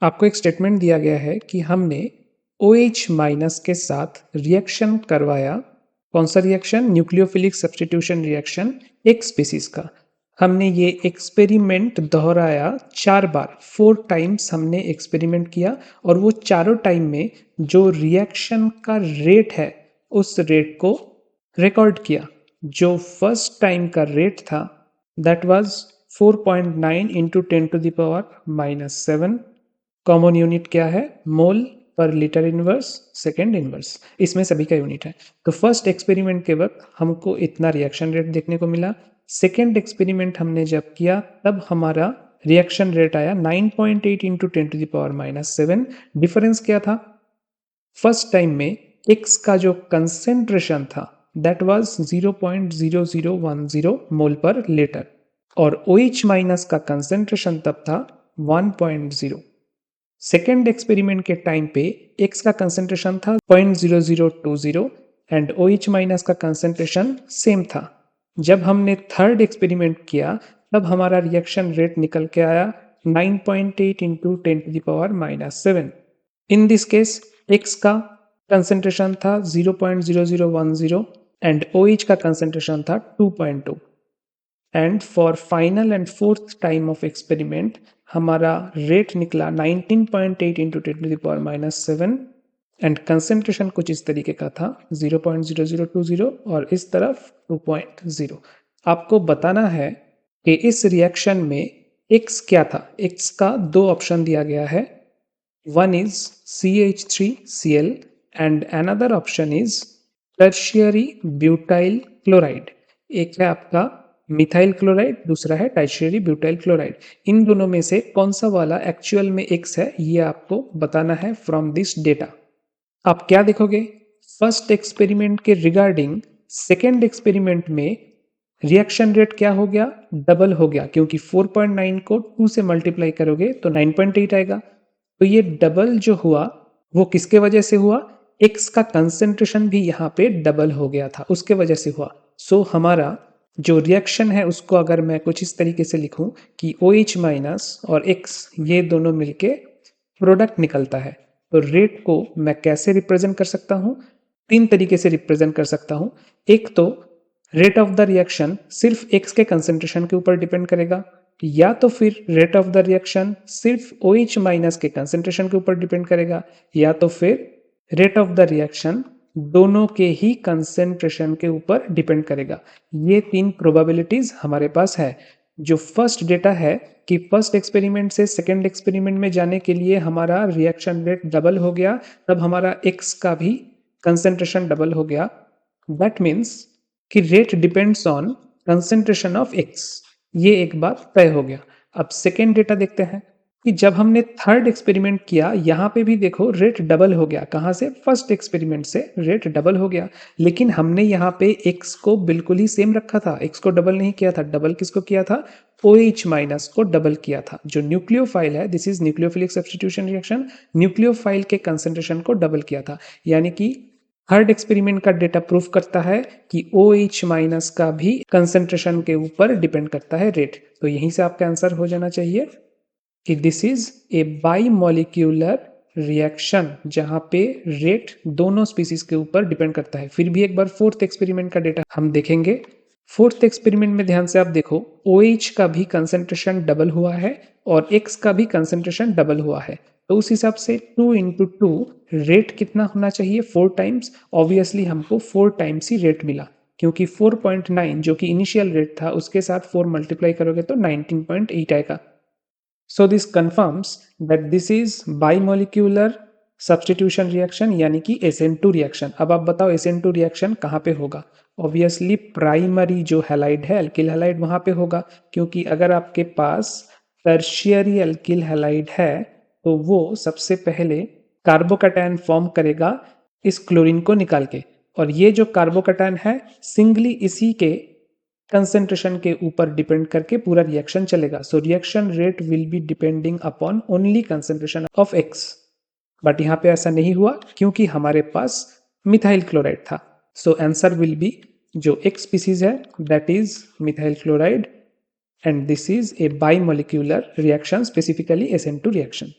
आपको एक स्टेटमेंट दिया गया है कि हमने OH माइनस के साथ रिएक्शन करवाया। कौन सा रिएक्शन? न्यूक्लियोफिलिक सब्स्टिट्यूशन रिएक्शन एक स्पीसीज का। हमने ये एक्सपेरिमेंट दोहराया 4 बार, 4 टाइम्स हमने एक्सपेरिमेंट किया और वो चारों टाइम में जो रिएक्शन का रेट है उस रेट को रिकॉर्ड किया। जो फर्स्ट टाइम का रेट था that was 4.9 into 10 to the power -7। Common unit क्या है? मोल पर लीटर इनवर्स सेकेंड इनवर्स, इसमें सभी का यूनिट है। तो फर्स्ट एक्सपेरिमेंट के वक्त हमको इतना रिएक्शन रेट देखने को मिला। सेकेंड एक्सपेरिमेंट हमने जब किया तब हमारा रिएक्शन रेट आया 9.8 into 10 to the power -7। Difference क्या था? फर्स्ट टाइम में X का जो कंसेंट्रेशन था दैट वाज 0.0010 मोल पर लीटर और OH माइनस का कंसेंट्रेशन तब था 1.0। सेकेंड एक्सपेरिमेंट के टाइम पे X का कंसेंट्रेशन था 0.0020 एंड OH माइनस का कंसेंट्रेशन सेम था। जब हमने थर्ड एक्सपेरिमेंट किया तब हमारा रिएक्शन रेट निकल के आया 9.8 into 10 to the power -7। In this case X का कंसेंट्रेशन था 0.0010 एंड OH का कंसेंट्रेशन था 2.2 and for final and fourth time of experiment हमारा रेट निकला 19.8 into 10 to the power -7 and concentration कुछ इस तरीके का था 0.0020 और इस तरफ 2.0। आपको बताना है कि इस रिएक्शन में X क्या था। X का दो ऑप्शन दिया गया है, one is CH3Cl and another option is tertiary butyl chloride। एक है आपका मिथाइल क्लोराइड, दूसरा है टर्शियरी ब्यूटाइल क्लोराइड। इन दोनों में से कौन सा वाला एक्चुअल में X है ये आपको बताना है फ्रॉम दिस डेटा। आप क्या देखोगे? फर्स्ट एक्सपेरिमेंट के रिगार्डिंग सेकेंड एक्सपेरिमेंट में रिएक्शन रेट क्या हो गया? डबल हो गया, क्योंकि 4.9 को 2 से मल्टीप्लाई करोगे तो 9.8 आएगा। तो ये डबल जो हुआ वो किसके वजह से हुआ? X का कंसेंट्रेशन भी यहाँ पे डबल हो गया था, उसके वजह से हुआ। सो हमारा जो रिएक्शन है उसको अगर मैं कुछ इस तरीके से लिखूं कि OH माइनस और X ये दोनों मिलके प्रोडक्ट निकलता है, तो रेट को मैं कैसे रिप्रेजेंट कर सकता हूं? 3 तरीके से रिप्रेजेंट कर सकता हूं। एक तो रेट ऑफ द रिएक्शन सिर्फ X के कंसेंट्रेशन के ऊपर डिपेंड करेगा, या तो फिर रेट ऑफ द रिएक्शन सिर्फ OH माइनस के कंसेंट्रेशन के ऊपर डिपेंड करेगा, या तो फिर रेट ऑफ द रिएक्शन दोनों के ही कंसेंट्रेशन के ऊपर डिपेंड करेगा। ये 3 प्रोबेबिलिटीज हमारे पास है। जो फर्स्ट डेटा है कि फर्स्ट एक्सपेरिमेंट से सेकेंड एक्सपेरिमेंट में जाने के लिए हमारा रिएक्शन रेट डबल हो गया, तब हमारा X का भी कंसेंट्रेशन डबल हो गया। दैट मीन्स कि rate depends on concentration of X। ये एक बात तय हो गया। अब सेकेंड डेटा देखते हैं कि जब हमने थर्ड एक्सपेरिमेंट किया यहाँ पे भी देखो रेट डबल हो गया। कहाँ से? फर्स्ट एक्सपेरिमेंट से रेट डबल हो गया, लेकिन हमने यहाँ पे X को बिल्कुल ही सेम रखा था। X को डबल नहीं किया था। डबल किसको किया था? OH माइनस को डबल किया था। जो न्यूक्लियोफाइल है, this is nucleophilic substitution reaction, nucleophile के कंसेंट्रेशन को डबल किया था। यानी कि थर्ड एक्सपेरिमेंट का डेटा प्रूफ करता है कि OH माइनस का भी कंसेंट्रेशन के ऊपर डिपेंड करता है रेट। तो यहीं से आपका आंसर हो जाना चाहिए कि this is a bimolecular reaction, जहां पे रेट दोनों स्पीसीज के ऊपर डिपेंड करता है। फिर भी एक बार फोर्थ एक्सपेरिमेंट का डेटा हम देखेंगे। फोर्थ एक्सपेरिमेंट में ध्यान से आप देखो, OH का भी कंसेंट्रेशन डबल हुआ है और X का भी कंसेंट्रेशन डबल हुआ है। तो उस हिसाब से 2 इंटू 2 रेट कितना होना चाहिए? 4 टाइम्स। ऑब्वियसली हमको 4 टाइम्स ही रेट मिला, क्योंकि 4.9 जो कि इनिशियल रेट था उसके साथ 4 मल्टीप्लाई करोगे तो 19.8 आएगा। So this confirms that this is bimolecular substitution reaction, यानी कि SN2 रिएक्शन। अब आप बताओ SN2 रिएक्शन कहाँ पे होगा? ऑब्वियसली प्राइमरी जो हैलाइड है, अल्किल हैलाइड, वहां पे होगा, क्योंकि अगर आपके पास टर्शियरी अल्किल हैलाइड है तो वो सबसे पहले कार्बोकैटायन फॉर्म करेगा इस क्लोरीन को निकाल के, और ये जो कार्बोकैटायन है सिंगली इसी के कंसेंट्रेशन के ऊपर डिपेंड करके पूरा रिएक्शन चलेगा। So reaction rate will be depending upon only concentration of X। But यहाँ पे ऐसा नहीं हुआ क्योंकि हमारे पास मिथाइल क्लोराइड था। सो आंसर विल बी जो X स्पीसीज है that is methyl chloride and this is a bimolecular reaction, specifically SN2 reaction.